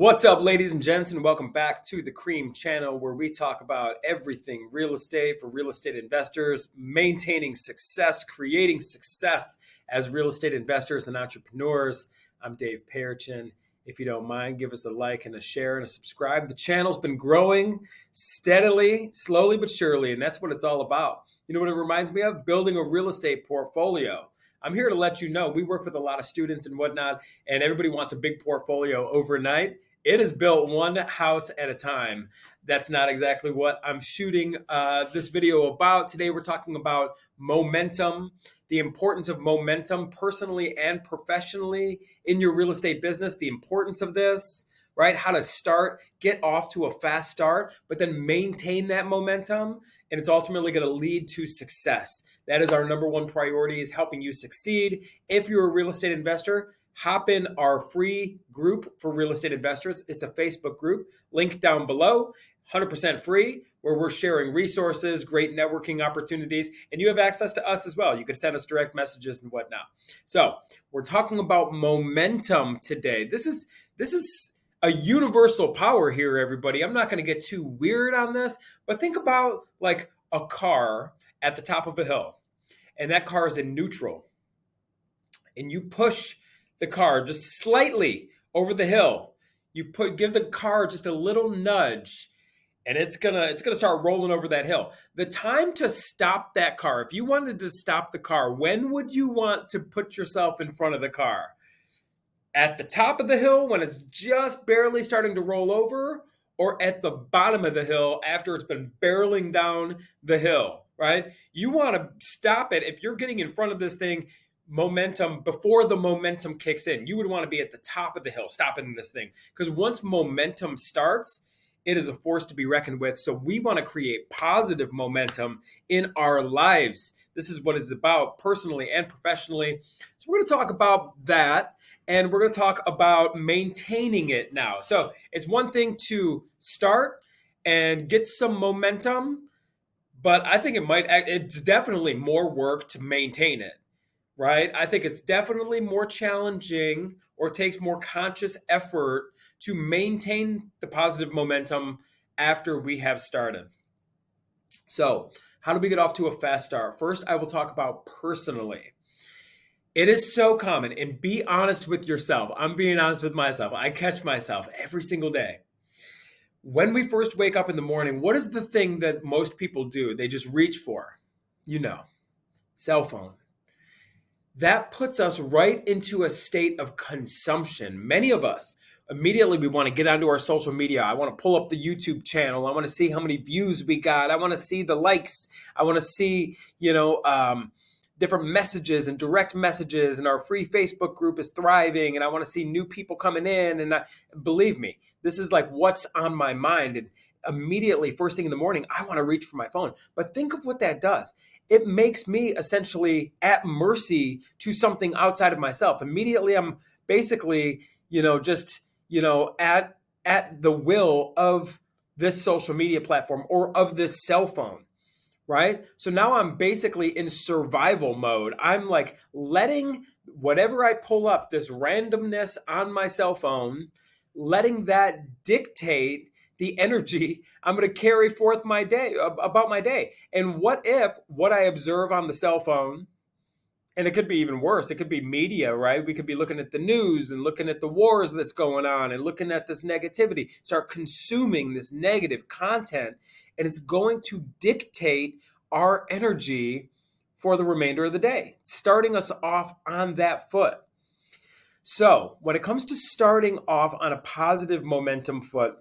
What's up, ladies and gents, and welcome back to the Cream channel, where we talk about everything real estate for real estate investors, maintaining success, creating success as real estate investors and entrepreneurs. I'm Dave Payerchin. If you don't mind, give us a like and a share and a subscribe. The channel's been growing steadily, slowly but surely, and that's what it's all about. You know what it reminds me of? Building a real estate portfolio. I'm here to let you know we work with a lot of students and whatnot, and everybody wants a big portfolio overnight. It is built one house at a time. That's not exactly what I'm shooting this video about. Today, we're talking about momentum, the importance of momentum personally and professionally in your real estate business, the importance of this, right? How to start, get off to a fast start, but then maintain that momentum. And it's ultimately going to lead to success. That is our number one priority, is helping you succeed. If you're a real estate investor, hop in our free group for real estate investors. It's a Facebook group, link down below, 100% free, where we're sharing resources, great networking opportunities, and you have access to us as well. You can send us direct messages and whatnot. So we're talking about momentum today. This is a universal power here, everybody. I'm not going to get too weird on this, but think about like a car at the top of a hill, and that car is in neutral, and you push the car just slightly over the hill. Give the car just a little nudge, and it's gonna start rolling over that hill. The time to stop that car, if you wanted to stop the car, when would you want to put yourself in front of the car? At the top of the hill when it's just barely starting to roll over, or at the bottom of the hill after it's been barreling down the hill, right? You want to stop it. If you're getting in front of this thing, momentum, before the momentum kicks in, you would want to be at the top of the hill, stopping this thing. Because once momentum starts, it is a force to be reckoned with. So we want to create positive momentum in our lives. This is what it's about personally and professionally. So we're going to talk about that. And we're going to talk about maintaining it now. So it's one thing to start and get some momentum, but I think it's definitely more work to maintain it, right? I think it's definitely more challenging, or takes more conscious effort to maintain the positive momentum after we have started. So how do we get off to a fast start? First, I will talk about personally. It is so common, and be honest with yourself. I'm being honest with myself. I catch myself every single day. When we first wake up in the morning, what is the thing that most people do? They just reach for, cell phone. That puts us right into a state of consumption. Many of us, immediately we want to get onto our social media. I want to pull up the YouTube channel. I want to see how many views we got. I want to see the likes. I want to see, different messages and direct messages, and our free Facebook group is thriving, and I want to see new people coming in. And believe me, this is like what's on my mind. And immediately, first thing in the morning, I want to reach for my phone. But think of what that does. It makes me essentially at mercy to something outside of myself. Immediately, I'm basically, at the will of this social media platform or of this cell phone. Right? So now I'm basically in survival mode. I'm like letting whatever I pull up, this randomness on my cell phone, letting that dictate the energy I'm going to carry forth my day, about my day. And what if what I observe on the cell phone, and it could be even worse, it could be media, right? We could be looking at the news and looking at the wars that's going on and looking at this negativity, start consuming this negative content, and it's going to dictate our energy for the remainder of the day, starting us off on that foot. So when it comes to starting off on a positive momentum foot,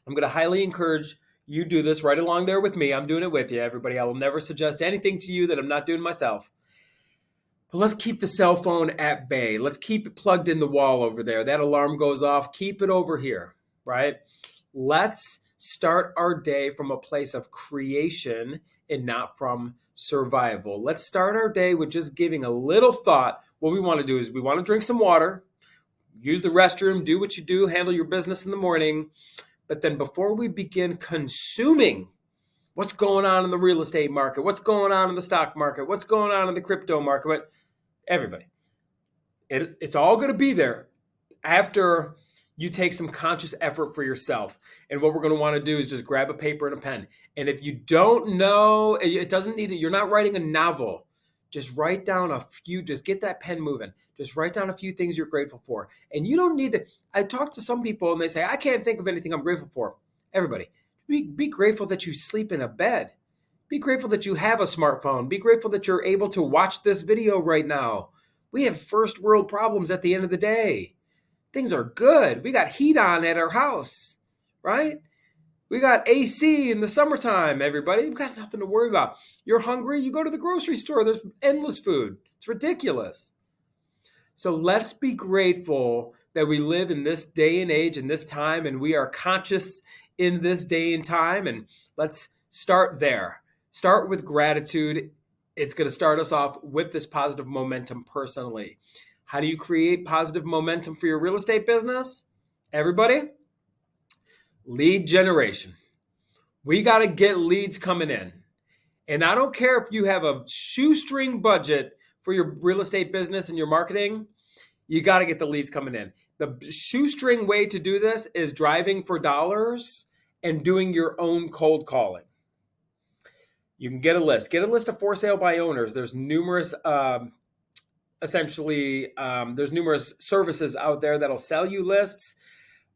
I'm going to highly encourage you do this right along there with me. I'm doing it with you, everybody. I will never suggest anything to you that I'm not doing myself. But let's keep the cell phone at bay. Let's keep it plugged in the wall over there. That alarm goes off. Keep it over here, right? Let's start our day from a place of creation and not from survival. Let's start our day with just giving a little thought. What we want to do is we want to drink some water, use the restroom, do what you do, handle your business in the morning. But then before we begin consuming what's going on in the real estate market, what's going on in the stock market, what's going on in the crypto market, everybody, it's all going to be there after you take some conscious effort for yourself. And what we're going to want to do is just grab a paper and a pen. And if you don't know, it doesn't need to, you're not writing a novel. Just write down a few, just get that pen moving. Just write down a few things you're grateful for. And you don't need to, I talk to some people and they say, I can't think of anything I'm grateful for. Everybody, be grateful that you sleep in a bed. Be grateful that you have a smartphone. Be grateful that you're able to watch this video right now. We have first world problems at the end of the day. Things are good. We got heat on at our house, right? We got AC in the summertime, everybody. We've got nothing to worry about. You're hungry, you go to the grocery store. There's endless food. It's ridiculous. So let's be grateful that we live in this day and age and this time, and we are conscious in this day and time. And let's start there. Start with gratitude. It's going to start us off with this positive momentum personally. How do you create positive momentum for your real estate business? Everybody, lead generation. We got to get leads coming in. And I don't care if you have a shoestring budget for your real estate business and your marketing, you got to get the leads coming in. The shoestring way to do this is driving for dollars and doing your own cold calling. You can get a list. Get a list of for sale by owners. There's numerous there's numerous services out there that'll sell you lists,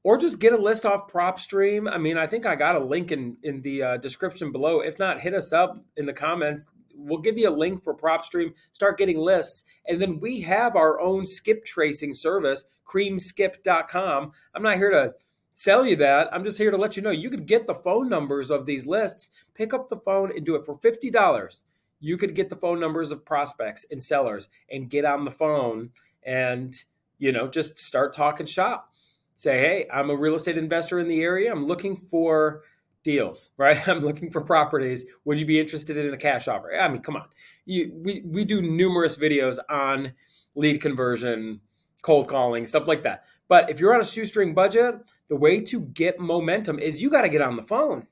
or just get a list off PropStream. I mean, I think I got a link in the description below. If not, hit us up in the comments. We'll give you a link for PropStream. Start getting lists. And then we have our own skip tracing service, creamskip.com. I'm not here to sell you that. I'm just here to let you know you could get the phone numbers of these lists, pick up the phone and do it for $50. You could get the phone numbers of prospects and sellers and get on the phone and, just start talking shop. Say, hey, I'm a real estate investor in the area. I'm looking for deals, right? I'm looking for properties. Would you be interested in a cash offer? I mean, come on. We do numerous videos on lead conversion, cold calling, stuff like that. But if you're on a shoestring budget, the way to get momentum is you got to get on the phone.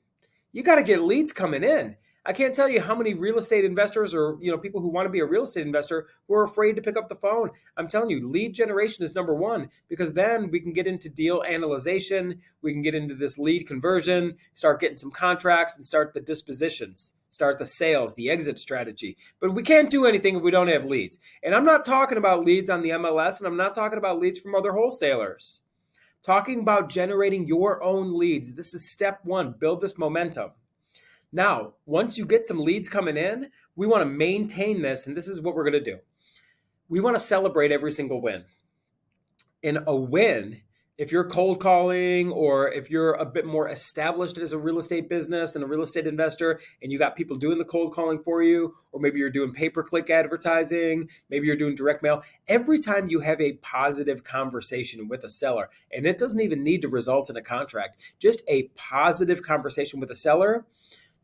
You got to get leads coming in. I can't tell you how many real estate investors or people who want to be a real estate investor who are afraid to pick up the phone. I'm telling you, lead generation is number one, because then we can get into deal analyzation. We can get into this lead conversion, start getting some contracts and start the dispositions, start the sales, the exit strategy. But we can't do anything if we don't have leads. And I'm not talking about leads on the MLS, and I'm not talking about leads from other wholesalers. Talking about generating your own leads. This is step one, build this momentum. Now, once you get some leads coming in, we want to maintain this, and this is what we're going to do. We want to celebrate every single win. And a win, if you're cold calling or if you're a bit more established as a real estate business and a real estate investor, and you got people doing the cold calling for you, or maybe you're doing pay-per-click advertising, maybe you're doing direct mail, every time you have a positive conversation with a seller, and it doesn't even need to result in a contract, just a positive conversation with a seller,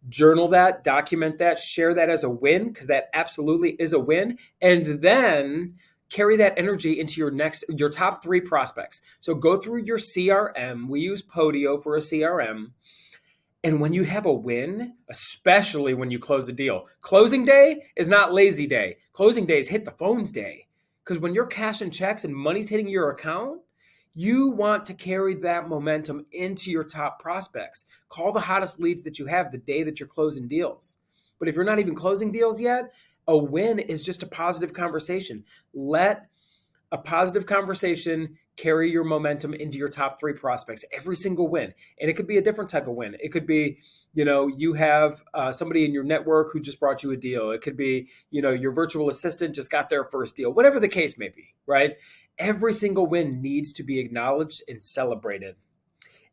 journal that, document that, share that as a win, because that absolutely is a win. And then carry that energy into your top 3 prospects. So go through your CRM. We use Podio for a CRM. And when you have a win, especially when you close a deal, closing day is not lazy day. Closing day is hit the phones day. Because when you're cashing checks and money's hitting your account, you want to carry that momentum into your top prospects. Call the hottest leads that you have the day that you're closing deals. But if you're not even closing deals yet, a win is just a positive conversation. Let a positive conversation carry your momentum into your top 3 prospects, every single win. And it could be a different type of win. It could be, you have somebody in your network who just brought you a deal. It could be, your virtual assistant just got their first deal, whatever the case may be, right? Every single win needs to be acknowledged and celebrated.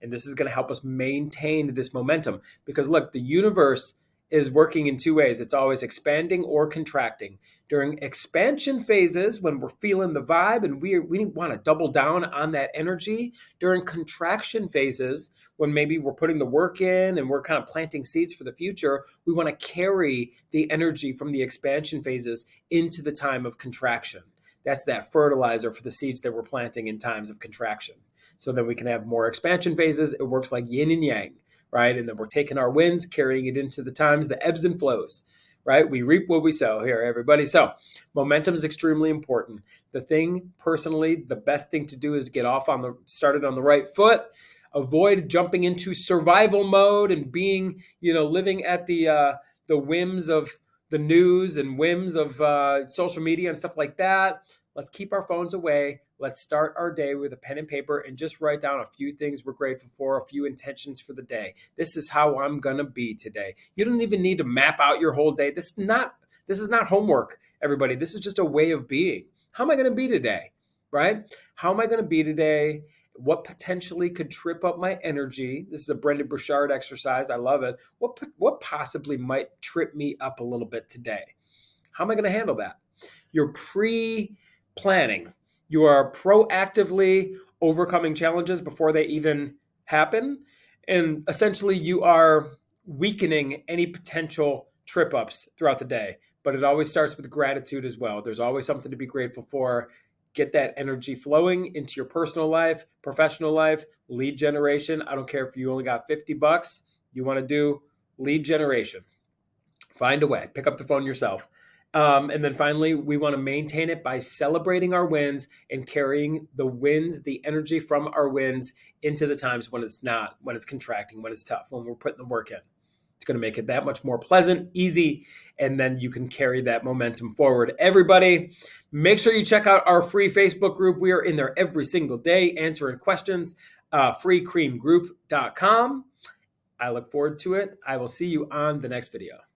And this is going to help us maintain this momentum, because look, the universe is working in 2 ways. It's always expanding or contracting. During expansion phases, when we're feeling the vibe and we want to double down on that energy. During contraction phases, when maybe we're putting the work in and we're kind of planting seeds for the future, we want to carry the energy from the expansion phases into the time of contraction. That's that fertilizer for the seeds that we're planting in times of contraction. So then we can have more expansion phases. It works like yin and yang, right? And then we're taking our wins, carrying it into the times, the ebbs and flows, right? We reap what we sow here, everybody. So momentum is extremely important. The thing, personally, the best thing to do is get started on the right foot. Avoid jumping into survival mode and being, living at the whims of the news and whims of social media and stuff like that. Let's keep our phones away. Let's start our day with a pen and paper and just write down a few things we're grateful for, a few intentions for the day. This is how I'm going to be today. You don't even need to map out your whole day. This is not homework, everybody. This is just a way of being. How am I going to be today, right? How am I going to be today? What potentially could trip up my energy? This is a Brendan Burchard exercise. I love it. What possibly might trip me up a little bit today? How am I going to handle that? You're pre-planning. You are proactively overcoming challenges before they even happen. And essentially, you are weakening any potential trip-ups throughout the day. But it always starts with gratitude as well. There's always something to be grateful for. Get that energy flowing into your personal life, professional life, lead generation. I don't care if you only got $50. You want to do lead generation. Find a way. Pick up the phone yourself. And then finally, we want to maintain it by celebrating our wins and carrying the wins, the energy from our wins into the times when it's not, when it's contracting, when it's tough, when we're putting the work in. It's going to make it that much more pleasant, easy, and then you can carry that momentum forward. Everybody, make sure you check out our free Facebook group. We are in there every single day answering questions, freecreamgroup.com. I look forward to it. I will see you on the next video.